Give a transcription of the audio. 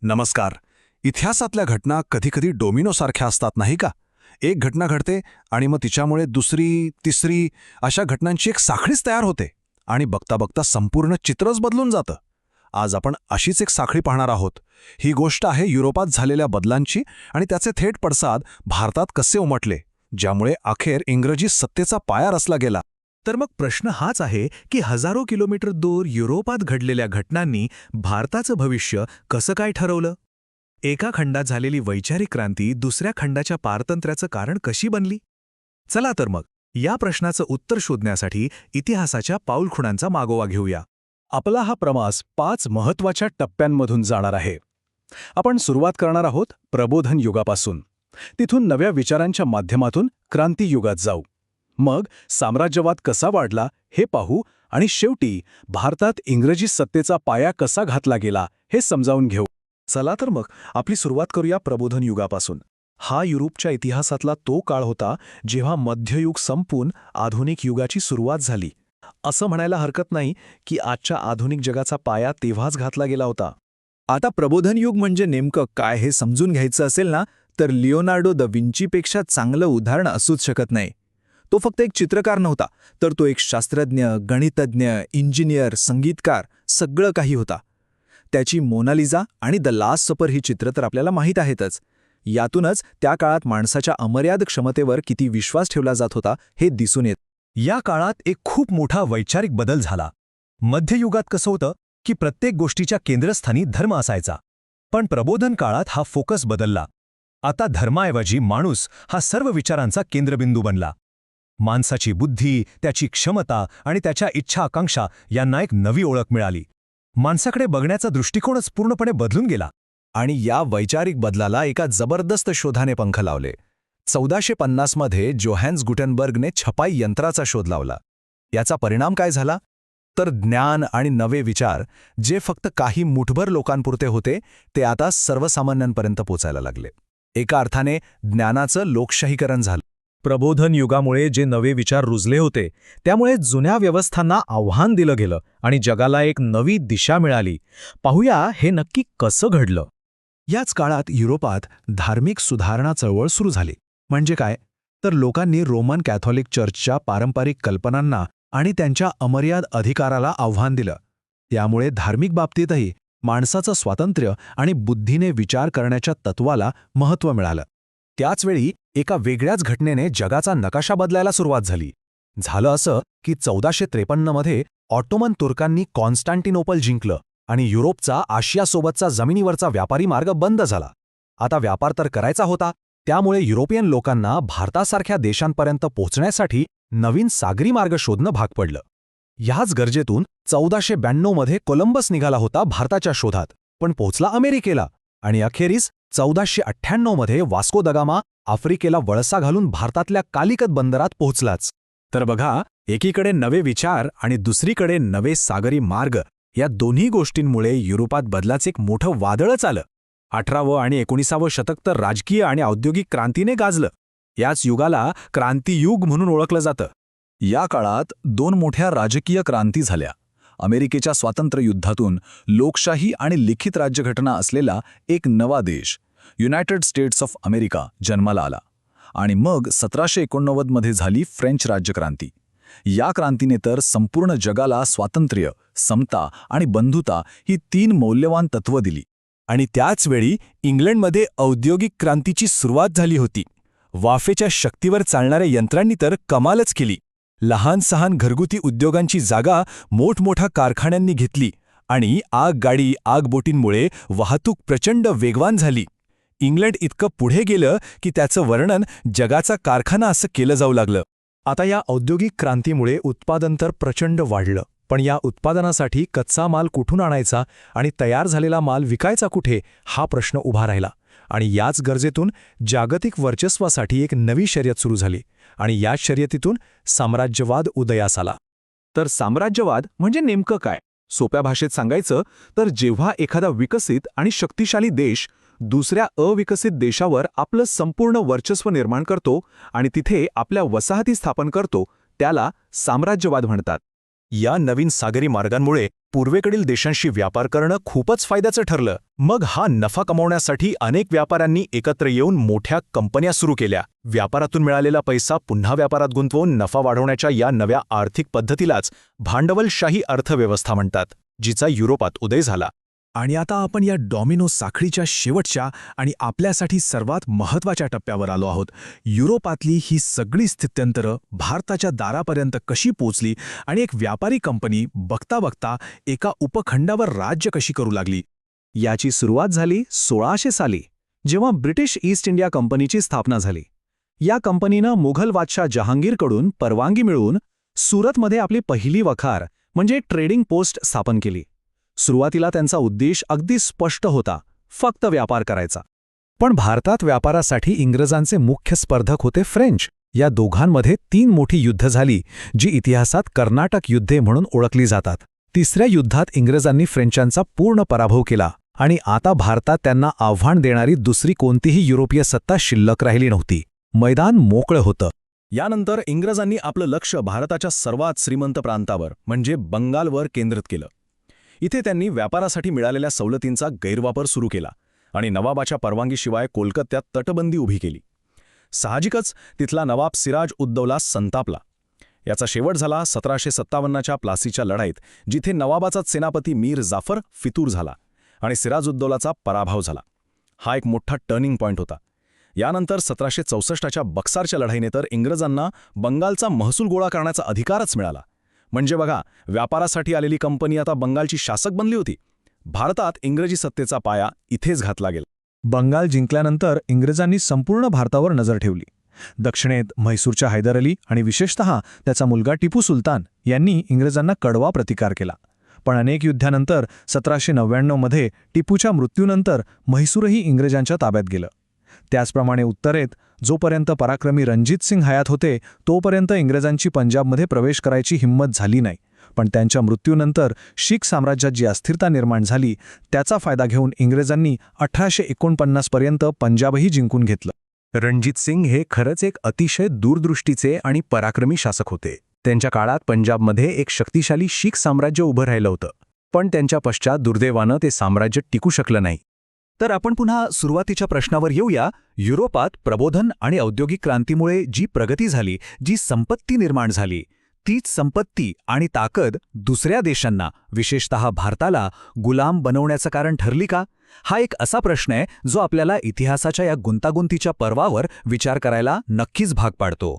नमस्कार. इतिहासातल्या घटना कधीकधी डोमिनोसारख्या असतात नाही का? एक घटना घडते आणि मग तिच्यामुळे दुसरी, तिसरी अशा घटनांची एक साखळीच तयार होते आणि बघता बघता संपूर्ण चित्रच बदलून जातं. आज आपण अशीच एक साखळी पाहणार आहोत. ही गोष्ट आहे युरोपात झालेल्या बदलांची आणि त्याचे थेट पडसाद भारतात कसे उमटले, ज्यामुळे अखेर इंग्रजी सत्तेचा पाया रचला गेला. तर मग प्रश्न हाच आहे की हजारो किलोमीटर दूर युरोपात घडलेल्या घटनांनी भारताचं भविष्य कसं काय ठरवलं? एका खंडात झालेली वैचारिक क्रांती दुसऱ्या खंडाच्या पारतंत्र्याचं कारण कशी बनली? चला तर मग या प्रश्नाचं उत्तर शोधण्यासाठी इतिहासाच्या पाऊलखुणांचा मागोवा घेऊया. आपला हा प्रवास 5 महत्त्वाच्या टप्प्यांमधून जाणार आहे. आपण सुरुवात करणार आहोत प्रबोधन युगापासून. तिथून नव्या विचारांच्या माध्यमातून क्रांती युगात जाऊ. मग साम्राज्यवाद कसा वाढला हे पाहू आणि शेवटी भारतात इंग्रजी सत्तेचा पाया कसा घातला गेला हे समजावून घेऊ. चला तर मग आपली सुरुवात करूया प्रबोधन युगापासून. हा युरोपच्या इतिहासातला तो काळ होता जेव्हा मध्ययुग संपून आधुनिक युगाची सुरुवात झाली. असं म्हणायला हरकत नाही की आजच्या आधुनिक जगाचा पाया तेव्हाच घातला गेला होता. आता प्रबोधन युग म्हणजे नेमकं काय हे समजून घ्यायचं असेल ना, तर लिओनार्डो द विंचीपेक्षा चांगलं उदाहरण असूच शकत नाही. तो फक्त एक चित्रकार नव्हता, तर तो एक शास्त्रज्ञ, गणितज्ञ, इंजिनियर, संगीतकार, सगळं काही होता. त्याची मोनालिसा आणि द लास्ट सपर ही चित्र तर आपल्याला माहीत आहेतच. यातूनच त्या काळात माणसाच्या अमर्याद क्षमतेवर किती विश्वास ठेवला जात होता हे दिसून येत. या काळात एक खूप मोठा वैचारिक बदल झाला. मध्ययुगात कसं होतं की प्रत्येक गोष्टीच्या केंद्रस्थानी धर्म असायचा, पण प्रबोधन काळात हा फोकस बदलला. आता धर्माऐवजी माणूस हा सर्व विचारांचा केंद्रबिंदू बनला. माणसाची बुद्धी, त्याची क्षमता आणि त्याच्या इच्छा आकांक्षा यांना एक नवी ओळख मिळाली. माणसाकडे बघण्याचा दृष्टिकोनच पूर्णपणे बदलून गेला. आणि या वैचारिक बदलाला एका जबरदस्त शोधाने पंख लावले. 1450 मध्ये जोहान्स गुटेनबर्गने छपाई यंत्राचा शोध लावला. याचा परिणाम काय झाला? तर ज्ञान आणि नवे विचार, जे फक्त काही मुठभर लोकांपुरते होते, ते आता सर्वसामान्यांपर्यंत पोचायला लागले. एका अर्थाने ज्ञानाचं लोकशाहीकरण झालं. प्रबोधन युगामुळे जे नवे विचार रुजले होते, त्यामुळे जुन्या व्यवस्थांना आव्हान दिलं गेलं आणि जगाला एक नवी दिशा मिळाली. पाहूया हे नक्की कसं घडलं. याच काळात युरोपात धार्मिक सुधारणा चळवळ सुरू झाली. म्हणजे काय? तर लोकांनी रोमन कॅथॉलिक चर्चच्या पारंपरिक कल्पनांना आणि त्यांच्या अमर्याद अधिकाराला आव्हान दिलं. त्यामुळे धार्मिक बाबतीतही माणसाचं स्वातंत्र्य आणि बुद्धीने विचार करण्याच्या तत्वाला महत्त्व मिळालं. त्याचवेळी एका वेगळ्याच घटनेने जगाचा नकाशा बदलायला सुरुवात झाली. झालं असं की 1453 मध्ये ऑटोमन तुर्कांनी कॉन्स्टँटिनोपल जिंकलं आणि युरोपचा आशियासोबतचा जमिनीवरचा व्यापारी मार्ग बंद झाला. आता व्यापार तर करायचा होता, त्यामुळे युरोपियन लोकांना भारतासारख्या देशांपर्यंत पोहोचण्यासाठी नवीन सागरी मार्ग शोधणं भाग पडलं. ह्याच गरजेतून 1492 मध्ये कोलंबस निघाला होता भारताच्या शोधात, पण पोहोचला अमेरिकेला. आणि अखेरीस 1498 मध्ये वास्को द गामा आफ्रिकेला वळसा घालून भारतातल्या कालिकत बंदरात पोहोचलाच. तर बघा, एकीकडे नवे विचार आणि दुसरीकडे नवे सागरी मार्ग, या दोन्ही गोष्टींमुळे युरोपात बदलाचं एक मोठं वादळच आलं. 18वं आणि 19वं शतक तर राजकीय आणि औद्योगिक क्रांतीने गाजलं. याच युगाला क्रांतियुग म्हणून ओळखलं जातं. या काळात 2 मोठ्या राजकीय क्रांती झाल्या. अमेरिकेच्या स्वातंत्र्ययुद्धातून लोकशाही आणि लिखित राज्यघटना असलेला एक नवा देश, युनायटेड स्टेट्स ऑफ अमेरिका, जन्माला आला. आणि मग 1789 मध्ये झाली फ्रेंच राज्यक्रांती. या क्रांतीने तर संपूर्ण जगाला स्वातंत्र्य, समता आणि बंधुता ही 3 मौल्यवान तत्त्व दिली. आणि त्याचवेळी इंग्लंडमध्ये औद्योगिक क्रांतीची सुरुवात झाली होती. वाफेच्या शक्तीवर चालणाऱ्या यंत्रांनी तर कमालच केली. लहान सहान घरगुती उद्योगांची जागा मोठमोठ्या कारखान्यांनी घेतली आणि आगगाडी, आगबोटींमुळे वाहतूक प्रचंड वेगवान झाली. इंग्लंड इतकं पुढे गेलं की त्याचं वर्णन जगाचा कारखाना असं केलं जाऊ लागलं. आता या औद्योगिक क्रांतीमुळे उत्पादन तर प्रचंड वाढलं, पण या उत्पादनासाठी कच्चा माल कुठून आणायचा आणि तयार झालेला माल विकायचा कुठे, हा प्रश्न उभा राहिला. आणि याच गरजेतून जागतिक वर्चस्वासाठी एक नवी शर्यत सुरू झाली आणि याच शर्यतीतून साम्राज्यवाद उदयास आला. तर साम्राज्यवाद म्हणजे नेमकं काय? सोप्या भाषेत सांगायचं तर जेव्हा एखादा विकसित आणि शक्तिशाली देश दुसऱ्या अविकसित देशावर आपलं संपूर्ण वर्चस्व निर्माण करतो आणि तिथे आपल्या वसाहती स्थापन करतो, त्याला साम्राज्यवाद म्हणतात. या नवीन सागरी मार्गांमुळे पूर्वेकडील देशांशी व्यापार करणं खूपच फायद्याचं ठरलं. मग हा नफा कमावण्यासाठी अनेक व्यापाऱ्यांनी एकत्र येऊन मोठ्या कंपन्या सुरू केल्या. व्यापारातून मिळालेला पैसा पुन्हा व्यापारात गुंतवून नफा वाढवण्याच्या या नव्या आर्थिक पद्धतीलाच भांडवलशाही अर्थव्यवस्था म्हणतात, जिचा युरोपात उदय झाला. आणि आता आपण या डॉमिनो साखळीच्या शेवटच्या आणि आपल्यासाठी सर्वात महत्त्वाच्या टप्प्यावर आलो आहोत. युरोपातली ही सगळी स्थित्यंतरं भारताच्या दारापर्यंत कशी पोचली आणि एक व्यापारी कंपनी बघता बघता एका उपखंडावर राज्य कशी करू लागली. याची सुरुवात झाली 1600 साली, जेव्हा ब्रिटिश ईस्ट इंडिया कंपनीची स्थापना झाली. या कंपनीनं मुघल बादशाह जहांगीरकडून परवानगी मिळवून सुरतमध्ये आपली पहिली वखार म्हणजे ट्रेडिंग पोस्ट स्थापन केली. सुरुवातीला त्यांचा उद्देश अगदी स्पष्ट होता, फक्त व्यापार करायचा. पण भारतात व्यापारासाठी इंग्रजांचे मुख्य स्पर्धक होते फ्रेंच. या दोघांमध्ये 3 मोठी युद्ध झाली, जी इतिहासात कर्नाटक युद्धे म्हणून ओळखली जातात. तिसऱ्या युद्धात इंग्रजांनी फ्रेंचांचा पूर्ण पराभव केला आणि आता भारतात त्यांना आव्हान देणारी दुसरी कोणतीही युरोपीय सत्ता शिल्लक राहिली नव्हती. मैदान मोकळं होतं. यानंतर इंग्रजांनी आपलं लक्ष भारताच्या सर्वात श्रीमंत प्रांतावर म्हणजे बंगालवर केंद्रित केलं. इथे त्यांनी व्यापारासाठी मिळालेल्या सवलतींचा गैरवापर सुरू केला आणि नवाबाच्या परवानगीशिवाय कोलकात्यात तटबंदी उभी केली. साहजिकच तिथला नवाब सिराज उद्दौला संतापला. याचा शेवट झाला 1757च्या प्लासीच्या लढाईत, जिथे नवाबाचाच सेनापती मीर जाफर फितूर झाला आणि सिराजुद्दौलाचा पराभव झाला. हा एक मोठा टर्निंग पॉइंट होता. यानंतर 1764च्या बक्सारच्या लढाईने तर इंग्रजांना बंगालचा महसूल गोळा करण्याचा अधिकारच मिळाला. म्हणजे बघा, व्यापारासाठी आलेली कंपनी आता बंगालची शासक बनली होती. भारतात इंग्रजी सत्तेचा पाया इथेच घातला गेला. बंगाल जिंकल्यानंतर इंग्रजांनी संपूर्ण भारतावर नजर ठेवली. दक्षिणेत म्हैसूरच्या हैदर अली आणि विशेषतः त्याचा मुलगा टिपू सुलतान यांनी इंग्रजांना कडवा प्रतिकार केला. पण अनेक युद्धानंतर 1799मध्ये टिपूच्या मृत्यूनंतर म्हैसूरही इंग्रजांच्या ताब्यात गेलं. त्याचप्रमाणे उत्तरेत जोपर्यंत पराक्रमी रणजित सिंग हयात होते तोपर्यंत इंग्रजांची पंजाबमध्ये प्रवेश करायची हिंमत झाली नाही. पण त्यांच्या मृत्यूनंतर शीख साम्राज्यात जी अस्थिरता निर्माण झाली त्याचा फायदा घेऊन इंग्रजांनी 1849 पर्यंत पंजाबही जिंकून घेतलं. रणजित सिंग हे खरंच एक अतिशय दूरदृष्टीचे आणि पराक्रमी शासक होते. त्यांच्या काळात पंजाबमध्ये एक शक्तिशाली शीख साम्राज्य उभं राहिलं होतं. पण त्यांच्या पश्चात दुर्दैवानं ते साम्राज्य टिकू शकलं नाही. तर आपण पुन्हा सुरुवातीच्या प्रश्नावर येऊया. युरोपात प्रबोधन आणि औद्योगिक क्रांतीमुळे जी प्रगती झाली, जी संपत्ती निर्माण झाली, तीच संपत्ती आणि ताकद दुसऱ्या देशांना, विशेषतः भारताला, गुलाम बनवण्याचं कारण ठरली का? हा एक असा प्रश्न आहे जो आपल्याला इतिहासाच्या या गुंतागुंतीच्या पर्वावर विचार करायला नक्कीच भाग पाडतो.